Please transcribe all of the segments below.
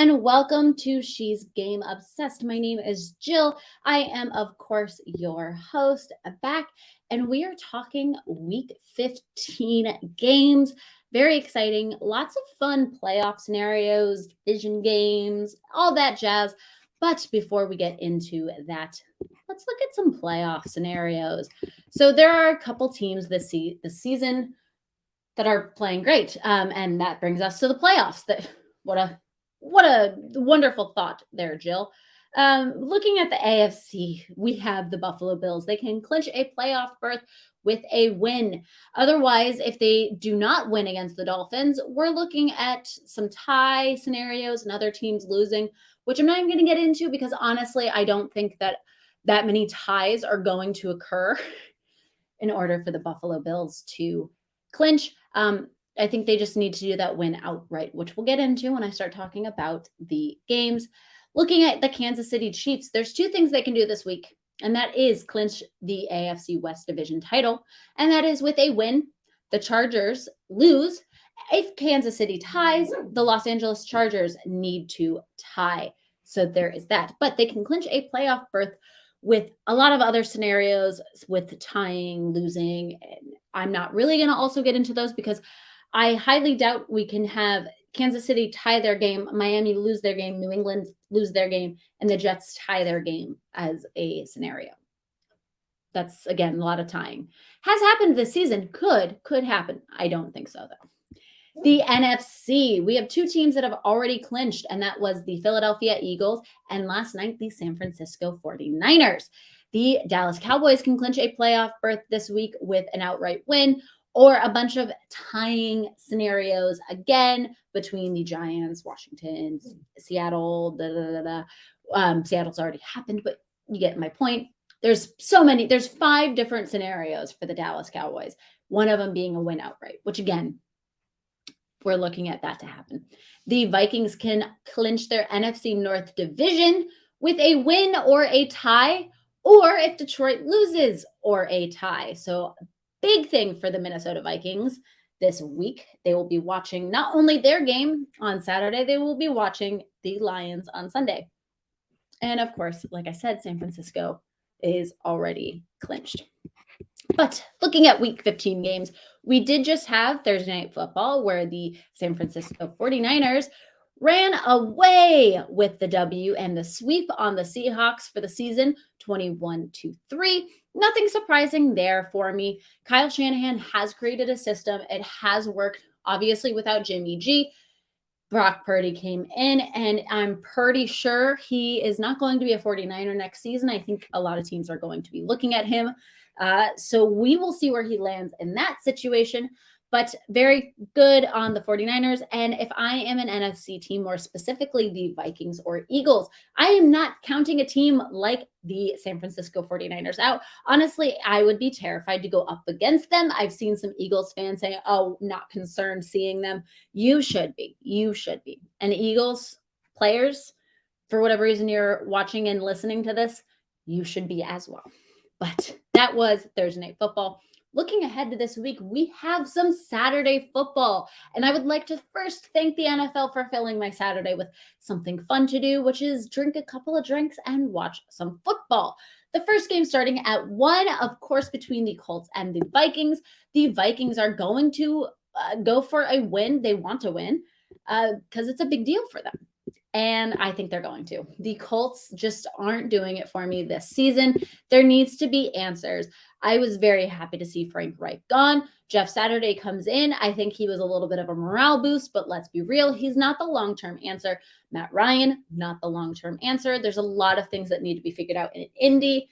and welcome to She's Game Obsessed. My name is Jill. I am, of course, your host back, and we are talking week 15 games. Very exciting, lots of fun playoff scenarios, division games, all that jazz. But before we get into that, let's look at some playoff scenarios. So there are a couple teams this season that are playing great, and that brings us to the playoffs. What a what a wonderful thought there, Jill. Looking at the AFC, we have the Buffalo Bills. They can clinch a playoff berth with a win. Otherwise, if they do not win against the Dolphins, we're looking at some tie scenarios and other teams losing, which I'm not even going to get into because honestly, I don't think that many ties are going to occur in order for the Buffalo Bills to clinch. I think they just need to do that win outright, which we'll get into when I start talking about the games. Looking at the Kansas City Chiefs, there's two things they can do this week, and that is clinch the AFC West Division title, and that is with a win. The Chargers lose. If Kansas City ties, the Los Angeles Chargers need to tie. So there is that. But they can clinch a playoff berth with a lot of other scenarios with tying, losing. And I'm not really going to also get into those because I highly doubt we can have Kansas City tie their game, Miami lose their game, New England lose their game, and the Jets tie their game as a scenario. That's, again, a lot of tying. Has happened this season. Could happen. I don't think so, though. The NFC, we have two teams that have already clinched, and that was the Philadelphia Eagles and last night the San Francisco 49ers. The Dallas Cowboys can clinch a playoff berth this week with an outright win or a bunch of tying scenarios again between the Giants, Washington, Seattle. Seattle's already happened, but you get my point. There's 5 different scenarios for the Dallas Cowboys, one of them being a win outright, which again, we're looking at that to happen. The Vikings can clinch their NFC North division with a win or a tie, or if Detroit loses or a tie. So big thing for the Minnesota Vikings this week. They will be watching not only their game on Saturday, they will be watching the Lions on Sunday. And of course, like I said, San Francisco is already clinched. But looking at week 15 games, we did just have Thursday Night Football where the San Francisco 49ers ran away with the W and the sweep on the Seahawks for the season, 21-3. Nothing surprising there for me. Kyle Shanahan has created a system. It has worked, obviously, without Jimmy G. Brock Purdy came in, and I'm pretty sure he is not going to be a 49er next season. I think a lot of teams are going to be looking at him. So we will see where he lands in that situation, but very good on the 49ers. And if I am an NFC team, more specifically the Vikings or Eagles, I am not counting a team like the San Francisco 49ers out. Honestly, I would be terrified to go up against them. I've seen some Eagles fans say, oh, not concerned seeing them. You should be. You should be. And Eagles players, for whatever reason you're watching and listening to this, you should be as well. But that was Thursday Night Football. Looking ahead to this week, we have some Saturday football. And I would like to first thank the NFL for filling my Saturday with something fun to do, which is drink a couple of drinks and watch some football. The first game starting at 1, of course, between the Colts and the Vikings. The Vikings are going to go for a win. They want to win because it's a big deal for them. And I think they're going to. The Colts just aren't doing it for me this season. There needs to be answers. I was very happy to see Frank Reich gone. Jeff Saturday comes in. I think he was a little bit of a morale boost, but let's be real. He's not the long-term answer. Matt Ryan, not the long-term answer. There's a lot of things that need to be figured out in Indy.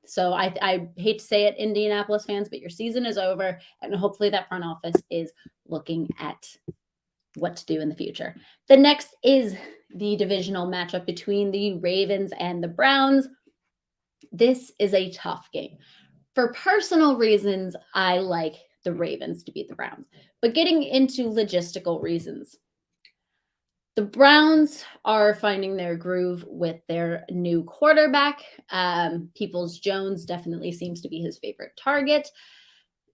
So I hate to say it, Indianapolis fans, but your season is over. And hopefully that front office is looking at what to do in the future. The next is the divisional matchup between the Ravens and the Browns. This is a tough game. For personal reasons, I like the Ravens to beat the Browns. But getting into logistical reasons, the Browns are finding their groove with their new quarterback. Peoples-Jones definitely seems to be his favorite target.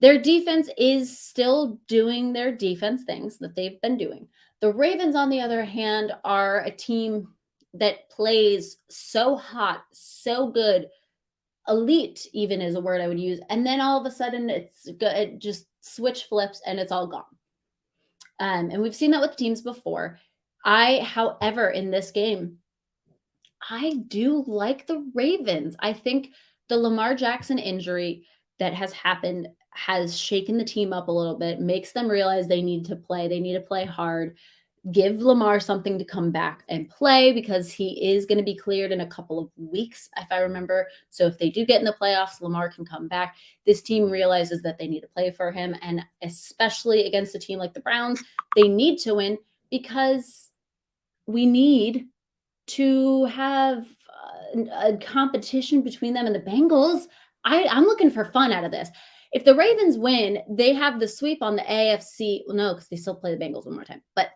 Their defense is still doing their defense things that they've been doing. The Ravens, on the other hand, are a team that plays so hot, so good, elite even is a word I would use, and then all of a sudden it just switch flips and it's all gone. And we've seen that with teams before. However, in this game, I do like the Ravens. I think the Lamar Jackson injury that has happened has shaken the team up a little bit, makes them realize they need to play. They need to play hard. Give Lamar something to come back and play because he is going to be cleared in a couple of weeks, if I remember. So if they do get in the playoffs, Lamar can come back. This team realizes that they need to play for him. And especially against a team like the Browns, they need to win because we need to have a competition between them and the Bengals. I'm looking for fun out of this. If the Ravens win, they have the sweep on the AFC. Well, no, because they still play the Bengals one more time. But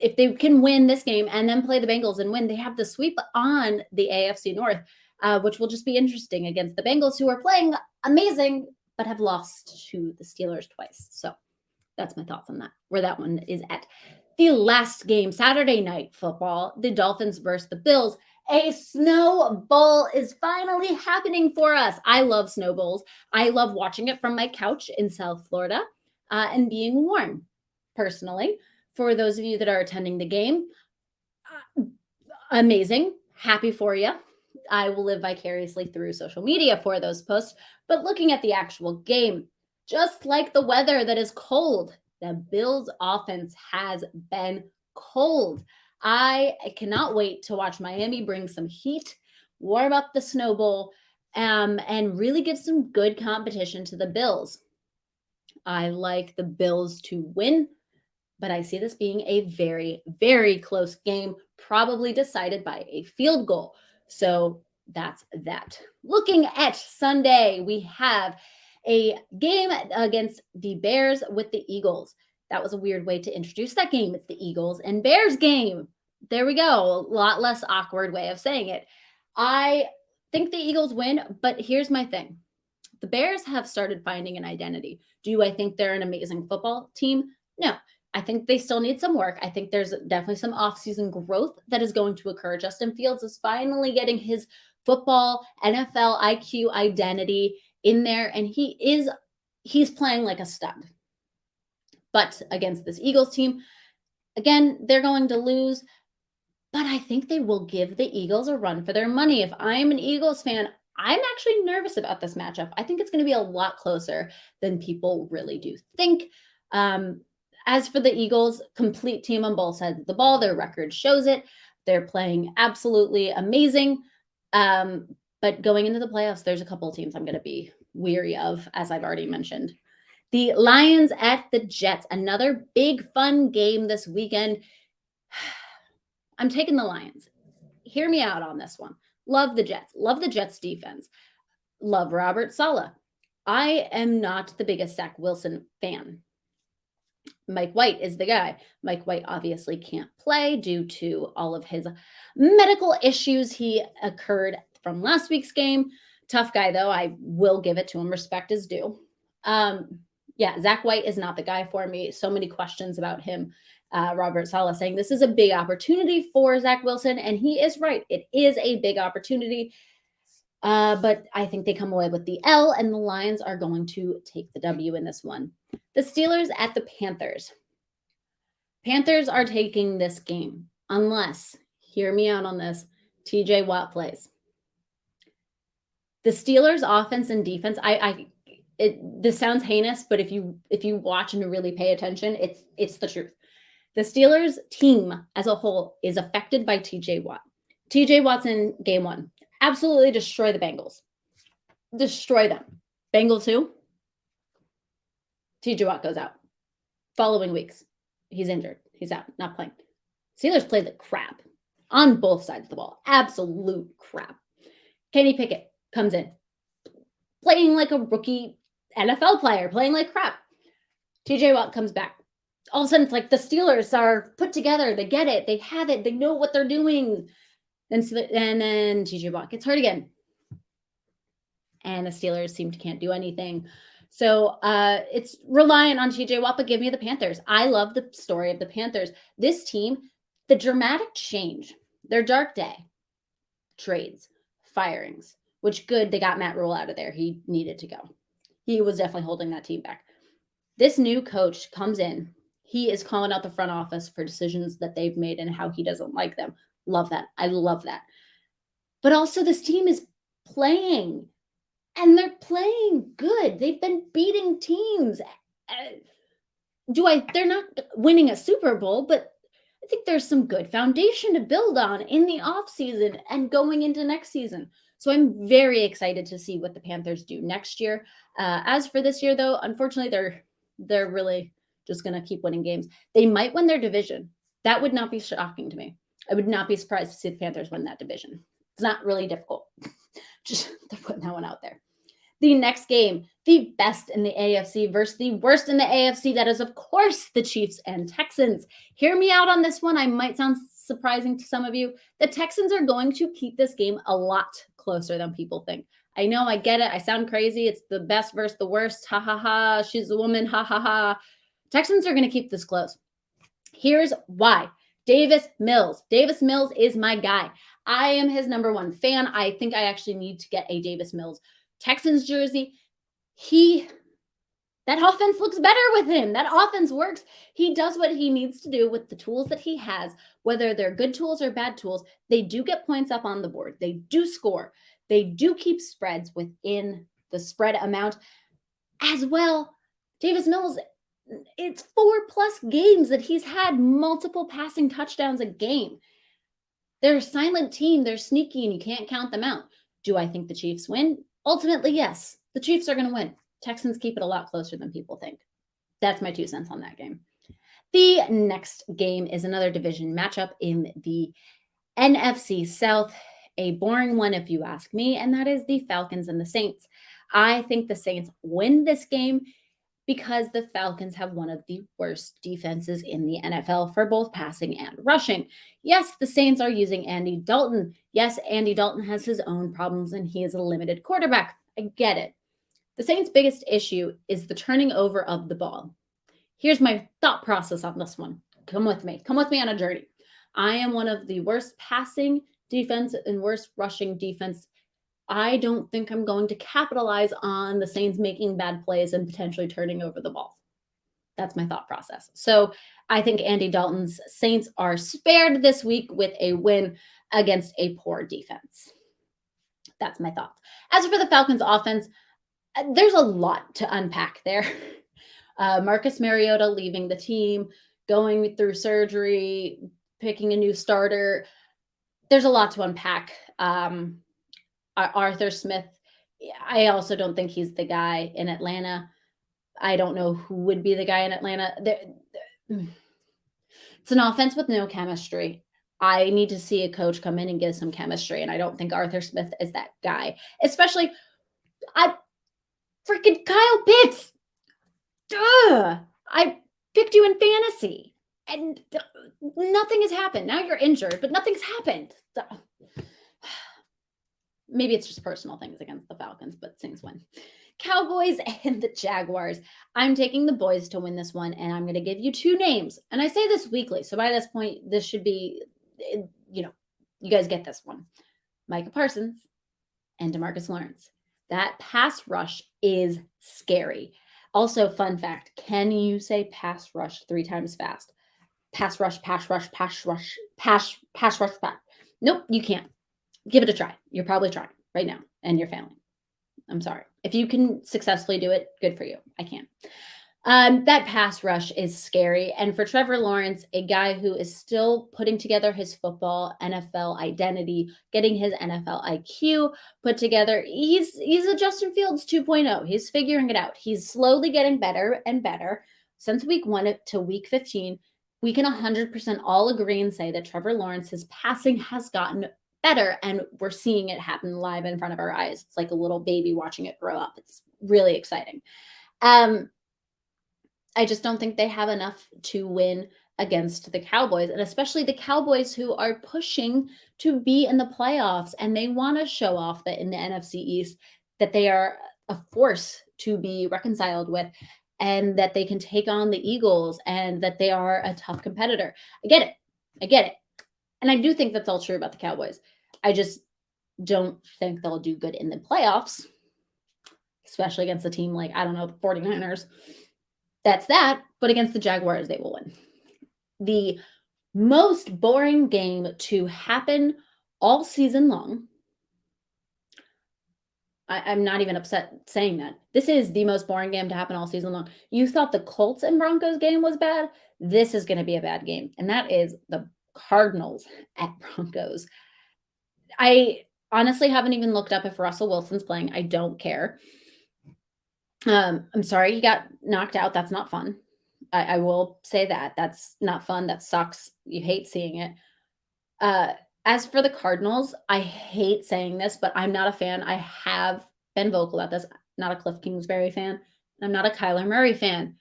if they can win this game and then play the Bengals and win, they have the sweep on the AFC North, which will just be interesting against the Bengals, who are playing amazing but have lost to the Steelers twice. So that's my thoughts on that, where that one is at. The last game, Saturday night football, the Dolphins versus the Bills. A snowball is finally happening for us. I love snowballs. I love watching it from my couch in South Florida and being warm, personally. For those of you that are attending the game, amazing. Happy for you. I will live vicariously through social media for those posts. But looking at the actual game, just like the weather that is cold, the Bills offense has been cold. I cannot wait to watch Miami bring some heat, warm up the snowball, and really give some good competition to the Bills. I like the Bills to win, but I see this being a very, very close game, probably decided by a field goal. So that's that. Looking at Sunday, we have a game against the Bears with the Eagles. That was a weird way to introduce that game. It's the Eagles and Bears game. There we go. A lot less awkward way of saying it. I think the Eagles win, but here's my thing. The Bears have started finding an identity. Do I think they're an amazing football team? No. I think they still need some work. I think there's definitely some offseason growth that is going to occur. Justin Fields is finally getting his football NFL IQ identity in there, and he's playing like a stud. But against this Eagles team, again, they're going to lose, but I think they will give the Eagles a run for their money. If I'm an Eagles fan, I'm actually nervous about this matchup. I think it's going to be a lot closer than people really do think. As for the Eagles, complete team on both sides of the ball. Their record shows it. They're playing absolutely amazing. But going into the playoffs, there's a couple of teams I'm going to be weary of, as I've already mentioned. The Lions at the Jets, another big fun game this weekend. I'm taking the Lions. Hear me out on this one. Love the Jets. Love the Jets defense. Love Robert Saleh. I am not the biggest Zach Wilson fan. Mike White is the guy. Mike White obviously can't play due to all of his medical issues. He occurred from last week's game. Tough guy, though. I will give it to him. Respect is due. Zach White is not the guy for me. So many questions about him. Robert Saleh saying this is a big opportunity for Zach Wilson, and he is right. It is a big opportunity. But I think they come away with the L, and the Lions are going to take the W in this one. The Steelers at the Panthers. Panthers are taking this game unless, hear me out on this, TJ Watt plays. The Steelers offense and defense, this sounds heinous, but if you watch and really pay attention, it's the truth. The Steelers team as a whole is affected by TJ Watt. TJ Watt's in game one. Absolutely destroy the Bengals. Destroy them. Bengals who? TJ Watt goes out. Following weeks, he's injured. He's out, not playing. Steelers play the crap on both sides of the ball. Absolute crap. Kenny Pickett comes in, playing like a rookie NFL player, playing like crap. TJ Watt comes back. All of a sudden, it's like the Steelers are put together. They get it. They have it. They know what they're doing. And then TJ Watt gets hurt again. And the Steelers can't do anything. So it's reliant on TJ Watt, but give me the Panthers. I love the story of the Panthers. This team, the dramatic change, their dark day, trades, firings, which good, they got Matt Rule out of there. He needed to go. He was definitely holding that team back. This new coach comes in. He is calling out the front office for decisions that they've made and how he doesn't like them. Love that. I love that. But also, this team is playing and they're playing good. They've been beating teams. They're not winning a Super Bowl, but I think there's some good foundation to build on in the offseason and going into next season. So I'm very excited to see what the Panthers do next year. As for this year, though, unfortunately, they're really just going to keep winning games. They might win their division. That would not be shocking to me. I would not be surprised to see the Panthers win that division. It's not really difficult. Just they're putting that one out there. The next game, the best in the AFC versus the worst in the AFC. That is, of course, the Chiefs and Texans. Hear me out on this one. I might sound surprising to some of you. The Texans are going to keep this game a lot closer than people think. I know, I get it. I sound crazy. It's the best versus the worst. Ha ha ha. She's a woman. Ha ha ha. Texans are going to keep this close. Here's why. Davis Mills. Davis Mills is my guy. I am his number one fan. I think I actually need to get a Davis Mills Texans jersey. That offense looks better with him. That offense works. He does what he needs to do with the tools that he has, whether they're good tools or bad tools. They do get points up on the board. They do score. They do keep spreads within the spread amount as well. Davis Mills, it's 4+ games that he's had multiple passing touchdowns a game. They're a silent team. They're sneaky and you can't count them out. Do I think the Chiefs win? Ultimately, yes. The Chiefs are going to win. Texans keep it a lot closer than people think. That's my 2 cents on that game. The next game is another division matchup in the NFC South. A boring one, if you ask me, and that is the Falcons and the Saints. I think the Saints win this game because the Falcons have one of the worst defenses in the NFL for both passing and rushing. Yes, the Saints are using Andy Dalton. Yes, Andy Dalton has his own problems and he is a limited quarterback. I get it. The Saints' biggest issue is the turning over of the ball. Here's my thought process on this one. Come with me. Come with me on a journey. I am one of the worst passing defense and worst rushing defense. I don't think I'm going to capitalize on the Saints making bad plays and potentially turning over the ball. That's my thought process. So I think Andy Dalton's Saints are spared this week with a win against a poor defense. That's my thoughts. As for the Falcons offense, there's a lot to unpack there. Marcus Mariota leaving the team, going through surgery, picking a new starter. There's a lot to unpack. Arthur Smith, I also don't think he's the guy in Atlanta. I don't know who would be the guy in Atlanta. It's an offense with no chemistry. I need to see a coach come in and get some chemistry, and I don't think Arthur Smith is that guy. Especially, freaking Kyle Pitts. Duh! I picked you in fantasy, and nothing has happened. Now you're injured, but nothing's happened. Maybe it's just personal things against the Falcons, but Saints win. Cowboys and the Jaguars. I'm taking the boys to win this one, and I'm going to give you 2 names. And I say this weekly, so by this point, this should be, you guys get this one. Micah Parsons and DeMarcus Lawrence. That pass rush is scary. Also, fun fact, can you say pass rush 3 times fast? Pass rush, pass rush, pass rush, pass rush, pass. Nope, you can't. Give it a try. You're probably trying right now, and you're failing. I'm sorry. If you can successfully do it, good for you. I can't. That pass rush is scary. And for Trevor Lawrence, a guy who is still putting together his football NFL identity, getting his NFL IQ put together, he's a Justin Fields 2.0. He's figuring it out. He's slowly getting better and better. Since week 1 to week 15, we can 100% all agree and say that Trevor Lawrence's passing has gotten better, and we're seeing it happen live in front of our eyes. It's like a little baby watching it grow up. It's really exciting. I just don't think they have enough to win against the Cowboys, and especially the Cowboys who are pushing to be in the playoffs, and they want to show off that in the NFC East that they are a force to be reconciled with, and that they can take on the Eagles, and that they are a tough competitor. I get it. I get it. And I do think that's all true about the Cowboys. I just don't think they'll do good in the playoffs, especially against a team like, I don't know, the 49ers. That's that. But against the Jaguars, they will win. The most boring game to happen all season long. I'm not even upset saying that. This is the most boring game to happen all season long. You thought the Colts and Broncos game was bad? This is going to be a bad game. And that is the Cardinals at Broncos. I honestly haven't even looked up if Russell Wilson's playing. I don't care. I'm sorry he got knocked out. That's not fun. I will say that. That's not fun. That sucks. You hate seeing it. As for the Cardinals, I hate saying this, but I'm not a fan. I have been vocal about this. Not a Cliff Kingsbury fan. I'm not a Kyler Murray fan.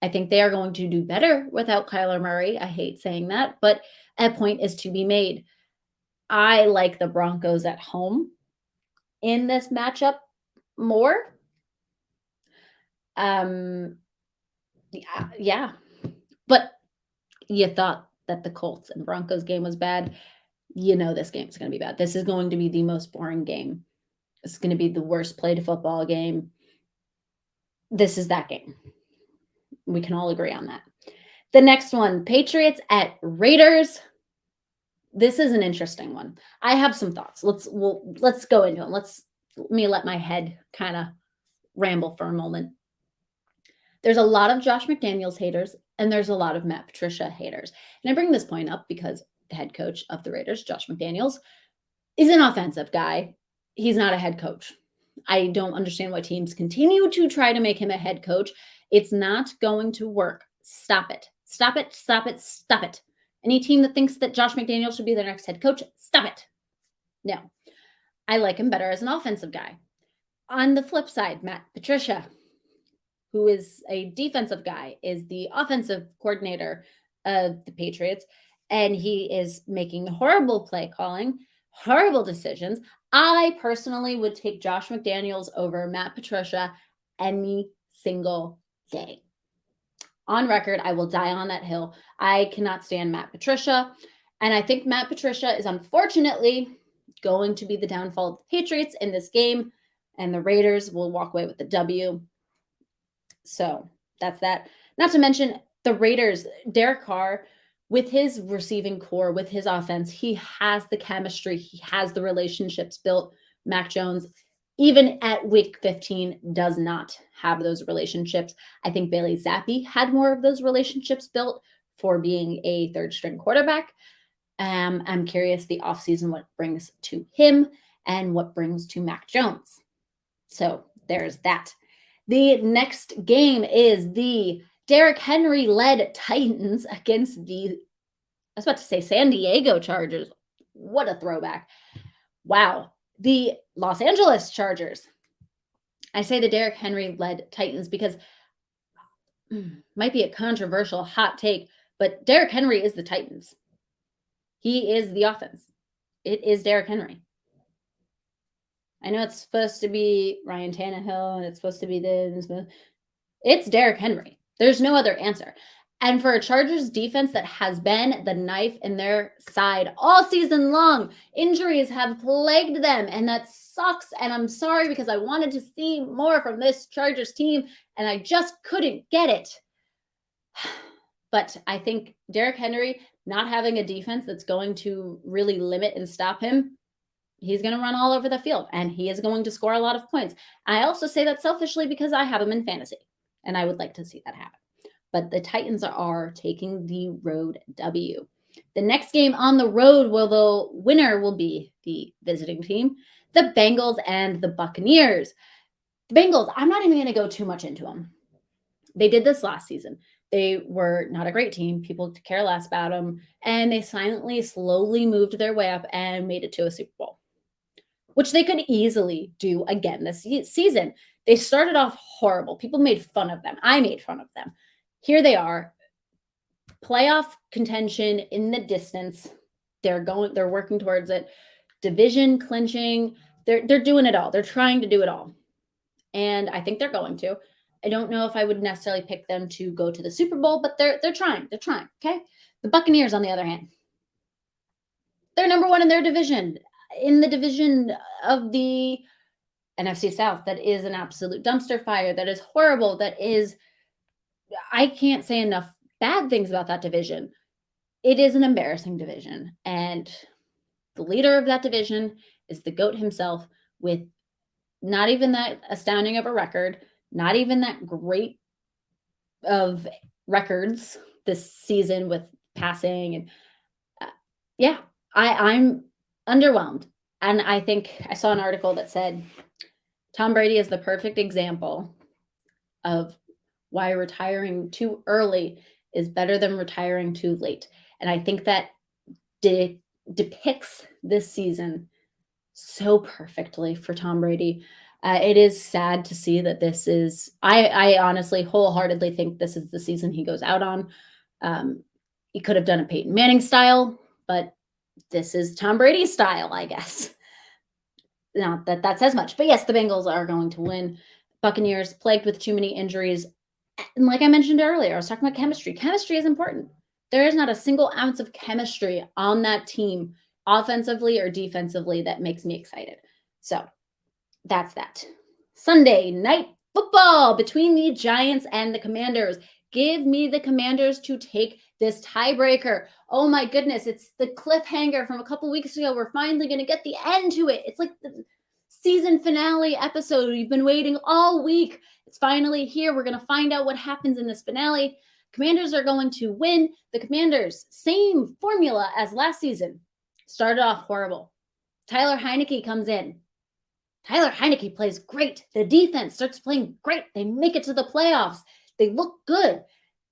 I think they are going to do better without Kyler Murray. I hate saying that, but a point is to be made. I like the Broncos at home in this matchup more. Yeah. But you thought that the Colts and Broncos game was bad. You know this game is going to be bad. This is going to be the most boring game. It's going to be the worst played football game. This is that game. We can all agree on that. The next one, Patriots at Raiders. This is an interesting one. I have some thoughts. Let's go into them. Let me let my head kind of ramble for a moment. There's a lot of Josh McDaniels haters, and there's a lot of Matt Patricia haters. And I bring this point up because the head coach of the Raiders, Josh McDaniels, is an offensive guy. He's not a head coach. I don't understand why teams continue to try to make him a head coach. It's not going to work. Stop it. Stop it. Stop it. Stop it. Any team that thinks that Josh McDaniels should be their next head coach, stop it. No. I like him better as an offensive guy. On the flip side, Matt Patricia, who is a defensive guy, is the offensive coordinator of the Patriots, and he is making horrible play calling, horrible decisions. I personally would take Josh McDaniels over Matt Patricia any single day. On record, I will die on that hill. I cannot stand Matt Patricia, and I think Matt Patricia is unfortunately going to be the downfall of the Patriots in this game, and the Raiders will walk away with the W. So that's that. Not to mention the Raiders, Derek Carr, with his receiving core, with his offense, he has the chemistry, he has the relationships built. Mac Jones, even at week 15, does not have those relationships. I think Bailey Zappi had more of those relationships built for being a third string quarterback. I'm curious the offseason what brings to him and what brings to Mac Jones. So there's that. The next game is the Derrick Henry-led Titans against the, I was about to say San Diego Chargers. What a throwback. Wow. The Los Angeles Chargers. I say the Derrick Henry-led Titans because might be a controversial hot take, but Derrick Henry is the Titans. He is the offense. It is Derrick Henry. I know it's supposed to be Ryan Tannehill and it's supposed to be this, but it's Derrick Henry. There's no other answer. And for a Chargers defense that has been the knife in their side all season long, injuries have plagued them, and that sucks. And I'm sorry because I wanted to see more from this Chargers team, and I just couldn't get it. But I think Derrick Henry not having a defense that's going to really limit and stop him, he's going to run all over the field, and he is going to score a lot of points. I also say that selfishly because I have him in fantasy, and I would like to see that happen. But the Titans are taking the road W. The next game on the road, the winner will be the visiting team, the Bengals and the Buccaneers. The Bengals, I'm not even going to go too much into them. They did this last season. They were not a great team. People care less about them, and they silently, slowly moved their way up and made it to a Super Bowl, which they could easily do again this season. They started off horrible. People made fun of them. I made fun of them. Here they are, playoff contention in the distance. They're working towards it. Division clinching. They're doing it all. They're trying to do it all. and I think they're going to. I don't know if I would necessarily pick them to go to the Super Bowl, but they're trying. They're trying. Okay. The Buccaneers, on the other hand, they're number one in their division, in the division of the NFC South. That is an absolute dumpster fire. That is horrible. That is, I can't say enough bad things about that division. It is an embarrassing division. And the leader of that division is the GOAT himself, with not even that astounding of a record, not even that great of records this season with passing. And yeah, I'm underwhelmed. And I think I saw an article that said Tom Brady is the perfect example of why retiring too early is better than retiring too late. And I think that depicts this season so perfectly for Tom Brady. It is sad to see that this is, I honestly wholeheartedly think this is the season he goes out on. He could have done a Peyton Manning style, but this is Tom Brady's style, I guess. Not that that says much, but yes, the Bengals are going to win. Buccaneers plagued with too many injuries. And like I mentioned earlier, I was talking about chemistry. Chemistry is important. There is not a single ounce of chemistry on that team, offensively or defensively, that makes me excited. So that's that. Sunday night football between the Giants and the Commanders. Give me the Commanders to take this tiebreaker. Oh my goodness, it's the cliffhanger from a couple weeks ago. We're finally going to get the end to it. It's like the season finale episode we've been waiting all week. It's finally here. We're going to find out what happens in this finale. Commanders are going to win. The Commanders, same formula as last season. Started off horrible. Tyler Heineke comes in. Tyler Heineke plays great. The defense starts playing great. They make it to the playoffs. They look good.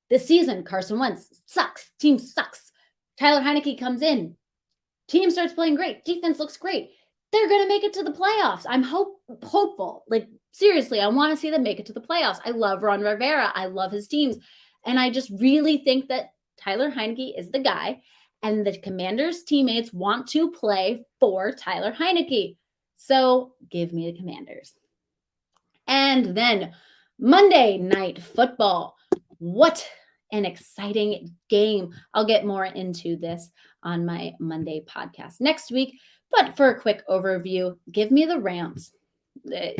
This season, Carson Wentz sucks. Team sucks. Tyler Heineke comes in. Team starts playing great. Defense looks great. They're going to make it to the playoffs. I'm hopeful. Like, seriously, I want to see them make it to the playoffs. I love Ron Rivera. I love his teams. And I just really think that Tyler Heineke is the guy. And the Commanders' teammates want to play for Tyler Heineke. So give me the Commanders. And then Monday Night Football. What an exciting game. I'll get more into this on my Monday podcast next week. But for a quick overview, give me the Rams.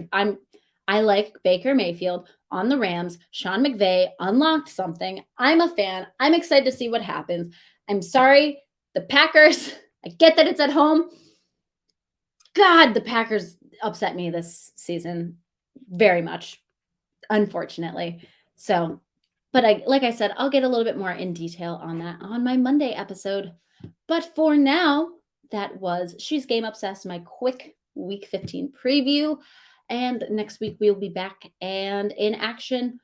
I like Baker Mayfield on the Rams. Sean McVay unlocked something. I'm a fan. I'm excited to see what happens. I'm sorry, the Packers, I get that it's at home. God, the Packers upset me this season very much, unfortunately. So, but like I said, I'll get a little bit more in detail on that on my Monday episode. But for now, that was She's Game Obsessed, my quick week 15 preview. And next week we'll be back and in action,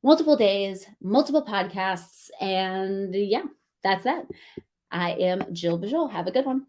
multiple days, multiple podcasts. And yeah, that's that. I am Jill Bijolle. Have a good one.